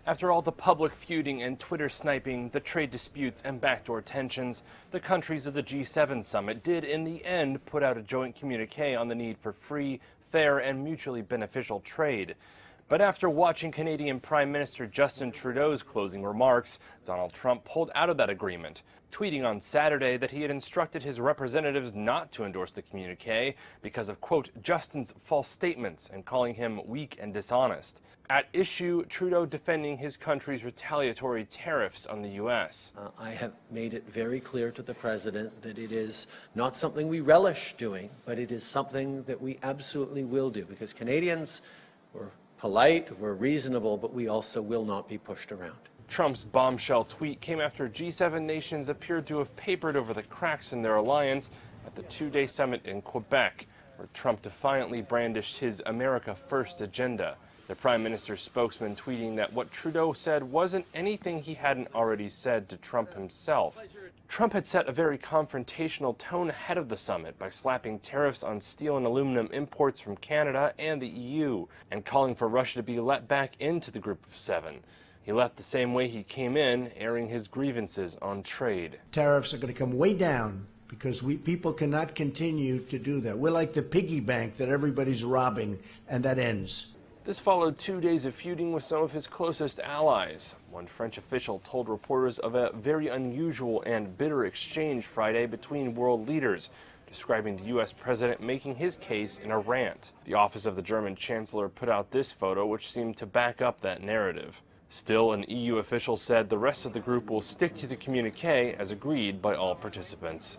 After all the public feuding and Twitter sniping, the trade disputes and backdoor tensions, the countries of the G7 summit did in the end put out a joint communique on the need for free, fair and mutually beneficial trade. But after watching Canadian Prime Minister Justin Trudeau's closing remarks, Donald Trump pulled out of that agreement, tweeting on Saturday that he had instructed his representatives not to endorse the communique because of, quote, Justin's false statements and calling him weak and dishonest. At issue, Trudeau defending his country's retaliatory tariffs on the U.S. I have made it very clear to the President that it is not something we relish doing, but it is something that we absolutely will do, because Canadians were polite, we're reasonable, but we also will not be pushed around. Trump's bombshell tweet came after G7 nations appeared to have papered over the cracks in their alliance at the two-day summit in Quebec, where Trump defiantly brandished his America First agenda. The Prime Minister's spokesman tweeting that what Trudeau said wasn't anything he hadn't already said to Trump himself. Trump had set a very confrontational tone ahead of the summit by slapping tariffs on steel and aluminum imports from Canada and the EU, and calling for Russia to be let back into the Group of Seven. He left the same way he came in, airing his grievances on trade. Tariffs are going to come way down because people cannot continue to do that. We're like the piggy bank that everybody's robbing, and that ends. This followed 2 days of feuding with some of his closest allies. One French official told reporters of a very unusual and bitter exchange Friday between world leaders, describing the U.S. president making his case in a rant. The office of the German chancellor put out this photo, which seemed to back up that narrative. Still, an EU official said the rest of the group will stick to the communique as agreed by all participants.